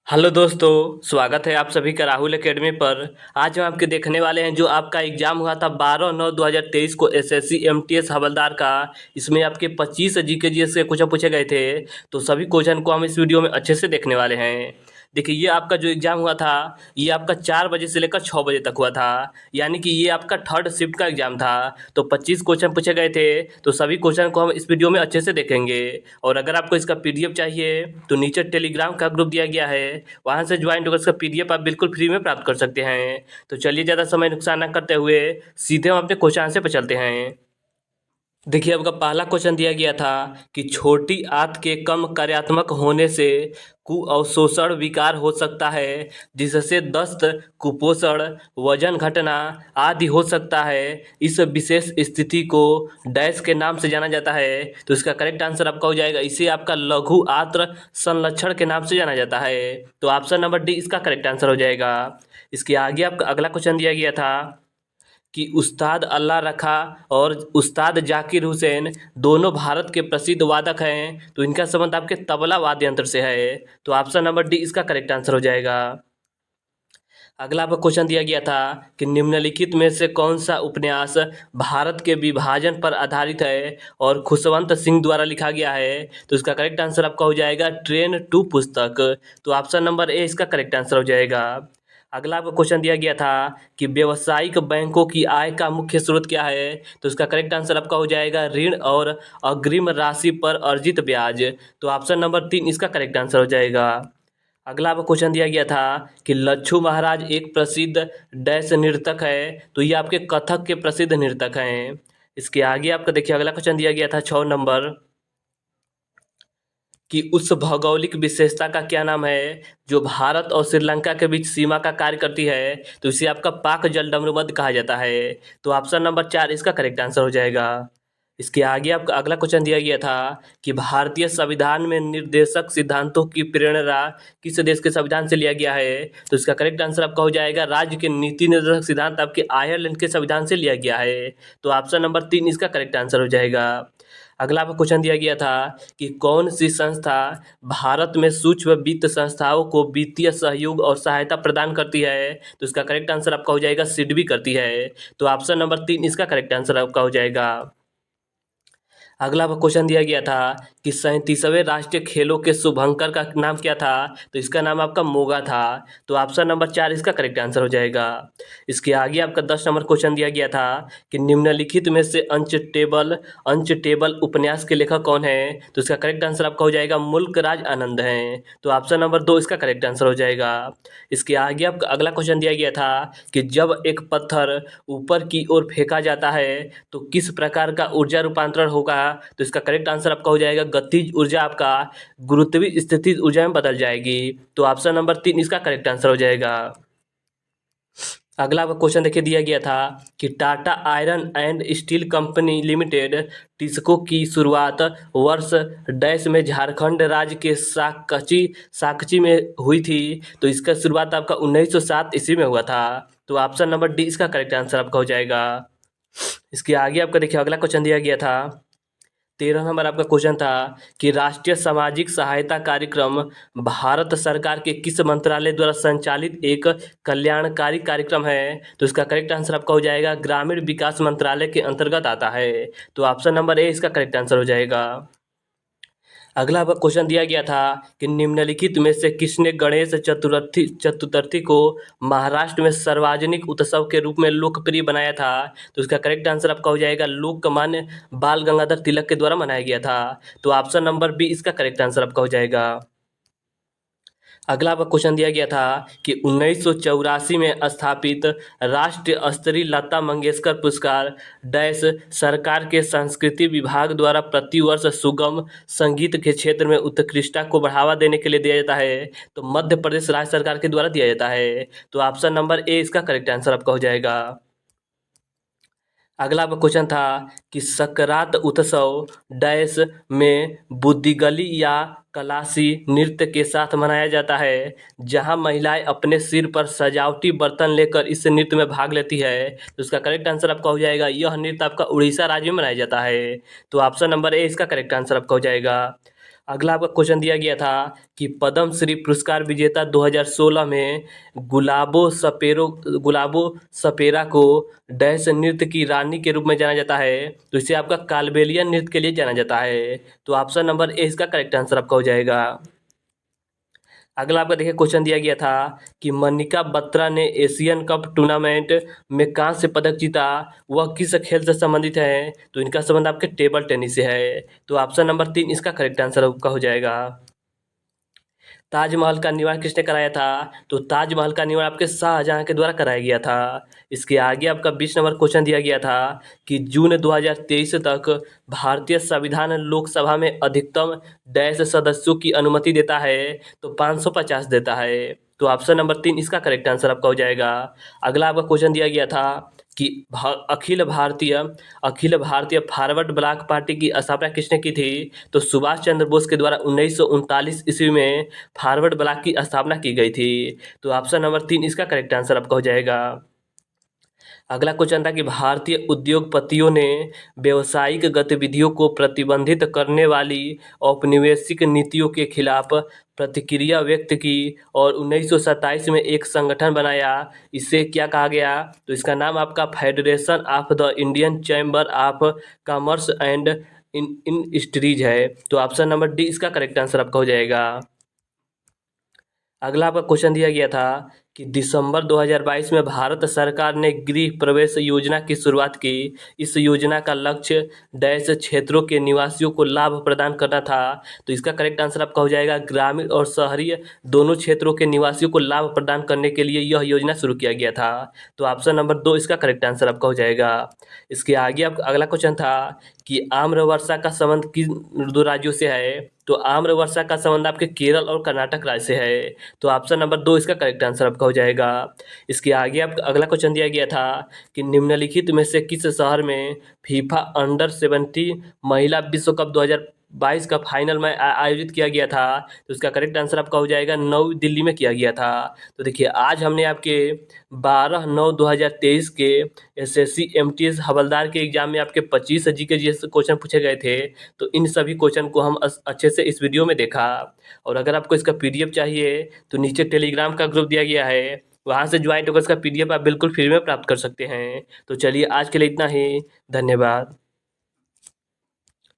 Hello दोस्तों, स्वागत है आप सभी का राहुल एकेडमी पर। आज हम आपके देखने वाले हैं जो आपका एग्जाम हुआ था 12/9/2023 को एसएससी एमटीएस हवलदार का। इसमें आपके 25 जीके जीएस के क्वेश्चन पूछे गए थे। तो सभी क्वेश्चन को हम इस वीडियो में अच्छे से देखने वाले हैं। देखिए, ये आपका जो एग्जाम हुआ था ये आपका 4 बजे से लेकर 6 बजे तक हुआ था, यानी कि ये आपका थर्ड शिफ्ट का एग्जाम था। तो 25 क्वेश्चन पूछे गए थे, तो सभी क्वेश्चन को हम इस वीडियो में अच्छे से देखेंगे। और अगर आपको इसका पीडीएफ चाहिए तो नीचे टेलीग्राम का ग्रुप दिया गया है, वहाँ से ज्वाइन होकर इसका पीडीएफ आप बिल्कुल फ्री में प्राप्त कर सकते हैं। तो चलिए, ज़्यादा समय नुकसान न करते हुए सीधे हम अपने क्वेश्चन आंसर पर चलते हैं। देखिए, आपका पहला क्वेश्चन दिया गया था कि छोटी आंत के कम कार्यात्मक होने से कुअवशोषण विकार हो सकता है, जिससे दस्त, कुपोषण, वजन घटना आदि हो सकता है। इस विशेष स्थिति को डैश के नाम से जाना जाता है। तो इसका करेक्ट आंसर आपका हो जाएगा, इसे आपका लघु आंत्र संलक्षण के नाम से जाना जाता है। तो ऑप्शन नंबर डी इसका करेक्ट आंसर हो जाएगा। इसके आगे आपका अगला क्वेश्चन दिया गया था कि उस्ताद अल्लाह रखा और उस्ताद जाकिर हुसैन दोनों भारत के प्रसिद्ध वादक हैं। तो इनका संबंध आपके तबला वाद्य यंत्र से है। तो ऑप्शन नंबर डी इसका करेक्ट आंसर हो जाएगा। अगला आपको क्वेश्चन दिया गया था कि निम्नलिखित में से कौन सा उपन्यास भारत के विभाजन पर आधारित है और खुशवंत सिंह द्वारा लिखा गया है। तो इसका करेक्ट आंसर आपका हो जाएगा ट्रेन टू पुस्तक। तो ऑप्शन नंबर ए इसका करेक्ट आंसर हो जाएगा। अगला आपको क्वेश्चन दिया गया था कि व्यावसायिक बैंकों की आय का मुख्य स्रोत क्या है। तो इसका करेक्ट आंसर आपका हो जाएगा ऋण और अग्रिम राशि पर अर्जित ब्याज। तो ऑप्शन नंबर 3 इसका करेक्ट आंसर हो जाएगा। अगला आपको क्वेश्चन दिया गया था कि लच्छू महाराज एक प्रसिद्ध डैश नर्तक है। तो ये आपके कथक के प्रसिद्ध नर्तक हैं। इसके आगे आपका देखिए अगला क्वेश्चन दिया गया था 6 नंबर कि उस भौगोलिक विशेषता का क्या नाम है जो भारत और श्रीलंका के बीच सीमा का कार्य करती है। तो इसे आपका पाक जलडमरूमध्य कहा जाता है। तो ऑप्शन नंबर 4 इसका करेक्ट आंसर हो जाएगा। इसके आगे आपका अगला क्वेश्चन दिया गया था कि भारतीय संविधान में निर्देशक सिद्धांतों की प्रेरणा किस देश के संविधान से लिया गया है। तो इसका करेक्ट आंसर आपका हो जाएगा राज्य के नीति निर्देशक सिद्धांत आपके आयरलैंड के संविधान से लिया गया है। तो ऑप्शन नंबर 3 इसका करेक्ट आंसर हो जाएगा। अगला आपको क्वेश्चन दिया गया था कि कौन सी संस्था भारत में सूक्ष्म वित्त संस्थाओं को वित्तीय सहयोग और सहायता प्रदान करती है। तो इसका करेक्ट आंसर आपका हो जाएगा सिडबी करती है। तो ऑप्शन नंबर 3 इसका करेक्ट आंसर आपका हो जाएगा। अगला क्वेश्चन दिया गया था कि 37वें राष्ट्रीय खेलों के शुभंकर का नाम क्या था। तो इसका नाम आपका मोगा था। तो ऑप्शन नंबर 4 इसका करेक्ट आंसर हो जाएगा। इसके आगे आपका 10 नंबर क्वेश्चन दिया गया था कि निम्नलिखित में से अंच टेबल उपन्यास के लेखक कौन है। तो इसका करेक्ट आंसर आपका हो जाएगा मुल्कराज आनंद हैं। तो ऑप्शन नंबर 2 इसका करेक्ट आंसर हो जाएगा। इसके आगे आपका अगला क्वेश्चन दिया गया था कि जब एक पत्थर ऊपर की ओर फेंका जाता है तो किस प्रकार का ऊर्जा रूपांतरण होगा। तो इसका करेक्ट आंसर आपका हो जाएगा गतिज ऊर्जा आपका गुरुत्वीय स्थितिज ऊर्जा में बदल जाएगी। तो ऑप्शन नंबर 3 इसका करेक्ट आंसर हो जाएगा। अगला क्वेश्चन देखिए दिया गया था कि Tata iron and steel company limited TISCO की शुरुआत वर्ष डैश में झारखंड राज्य के साकची में हुई थी। तो इसका शुरुआत आपका 1907 ईस्वी में हुआ था। तो ऑप्शन नंबर डी इसका करेक्ट आंसर आपका हो जाएगा। इसके आगे आपका देखिए अगला क्वेश्चन दिया गया था 13 नंबर आपका क्वेश्चन था कि राष्ट्रीय सामाजिक सहायता कार्यक्रम भारत सरकार के किस मंत्रालय द्वारा संचालित एक कल्याणकारी कार्यक्रम है। तो इसका करेक्ट आंसर आपका हो जाएगा ग्रामीण विकास मंत्रालय के अंतर्गत आता है। तो ऑप्शन नंबर ए इसका करेक्ट आंसर हो जाएगा। अगला क्वेश्चन दिया गया था कि निम्नलिखित में से किसने गणेश चतुर्थी को महाराष्ट्र में सार्वजनिक उत्सव के रूप में लोकप्रिय बनाया था। तो इसका करेक्ट आंसर आपका हो जाएगा लोकमान्य बाल गंगाधर तिलक के द्वारा मनाया गया था। तो ऑप्शन नंबर बी इसका करेक्ट आंसर आपका हो जाएगा। अगला क्वेश्चन दिया गया था कि 1984 में स्थापित राष्ट्रीय स्तरीय लता मंगेशकर पुरस्कार डैश सरकार के संस्कृति विभाग द्वारा प्रतिवर्ष सुगम संगीत के क्षेत्र में उत्कृष्टता को बढ़ावा देने के लिए दिया जाता है। तो मध्य प्रदेश राज्य सरकार के द्वारा दिया जाता है। तो ऑप्शन नंबर ए इसका करेक्ट आंसर आपका हो जाएगा। अगला क्वेश्चन था कि सकरात उत्सव डैश में बुद्धिगली या कलासी नृत्य के साथ मनाया जाता है, जहां महिलाएं अपने सिर पर सजावटी बर्तन लेकर इस नृत्य में भाग लेती है। तो इसका करेक्ट आंसर आपका हो जाएगा यह नृत्य आपका उड़ीसा राज्य में मनाया जाता है। तो ऑप्शन नंबर ए इसका करेक्ट आंसर आपका हो जाएगा। अगला आपका क्वेश्चन दिया गया था कि पद्म श्री पुरस्कार विजेता 2016 में गुलाबो सपेरा को डैश नृत्य की रानी के रूप में जाना जाता है, तो इसे आपका कालबेलिया नृत्य के लिए जाना जाता है। तो ऑप्शन नंबर ए इसका करेक्ट आंसर आपका हो जाएगा। अगला आपका देखिए क्वेश्चन दिया गया था कि मनिका बत्रा ने एशियन कप टूर्नामेंट में कांस्य पदक जीता, वह किस खेल से संबंधित है, तो इनका संबंध आपके टेबल टेनिस से है। तो ऑप्शन नंबर 3 इसका करेक्ट आंसर आपका हो जाएगा। ताजमहल का निर्माण किसने कराया था, तो ताजमहल का निर्माण आपके शाहजहां के द्वारा कराया गया था। इसके आगे आपका 20 नंबर क्वेश्चन दिया गया था कि जून 2023 तक भारतीय संविधान लोकसभा में अधिकतम डैश सदस्यों की अनुमति देता है, तो 550 देता है। तो ऑप्शन नंबर 3 इसका करेक्ट आंसर आपका हो जाएगा। अगला आपका क्वेश्चन दिया गया था कि Akhil Bharatiya forward block party की स्थापना किसने की थी, तो सुभाष चंद्र बोस के द्वारा 1939 ईस्वी में फॉरवर्ड ब्लॉक की स्थापना की गई थी। तो ऑप्शन नंबर 3 इसका करेक्ट आंसर आपका हो जाएगा। अगला क्वेश्चन था कि भारतीय उद्योगपतियों ने व्यावसायिक गतिविधियों को प्रतिबंधित करने वाली औपनिवेशिक नीतियों के खिलाफ प्रतिक्रिया व्यक्त की और 1927 में एक संगठन बनाया। इसे क्या कहा गया, तो इसका नाम आपका federation of the Indian chamber of commerce and industries है। तो ऑप्शन नंबर डी इसका करेक्ट आंसर आपका हो जाएगा। अगला आपका क्वेश्चन दिया गया था कि दिसंबर 2022 में भारत सरकार ने गृह प्रवेश योजना की शुरुआत की। इस योजना का लक्ष्य डैश क्षेत्रों के निवासियों को लाभ प्रदान करना था। तो इसका करेक्ट आंसर आपका हो जाएगा ग्रामीण और शहरी दोनों क्षेत्रों के निवासियों को लाभ प्रदान करने के लिए यह योजना शुरू किया गया था। तो ऑप्शन नंबर 2 इसका करेक्ट आंसर आपका हो जाएगा। इसके आगे आप अगला क्वेश्चन था कि आम्रवर्षा का संबंध किन दो राज्यों से है, तो आम्रवर्षा का संबंध आपके केरल और कर्नाटक राज्य से है। तो ऑप्शन नंबर 2 इसका करेक्ट आंसर आपका हो जाएगा। इसके आगे आप अगला क्वेश्चन दिया गया था कि निम्नलिखित में से किस शहर में फीफा अंडर 17 महिला विश्व कप 2022 का फाइनल में आयोजित किया गया था, तो इसका करेक्ट आंसर आपका हो जाएगा नई दिल्ली में किया गया था। तो देखिए आज हमने आपके 12/9/2023 के एसएससी एमटीएस हवलदार के एग्जाम में आपके 25 जीके जैसे क्वेश्चन पूछे गए थे, तो इन सभी क्वेश्चन को हम अच्छे से इस वीडियो में देखा। और अगर आपको इसका पीडीएफ चाहिए तो नीचे टेलीग्राम का ग्रुप दिया गया है, वहाँ से ज्वाइन होकर इसका पीडीएफ आप बिल्कुल फ्री में प्राप्त कर सकते हैं। तो चलिए आज के लिए इतना ही, धन्यवाद।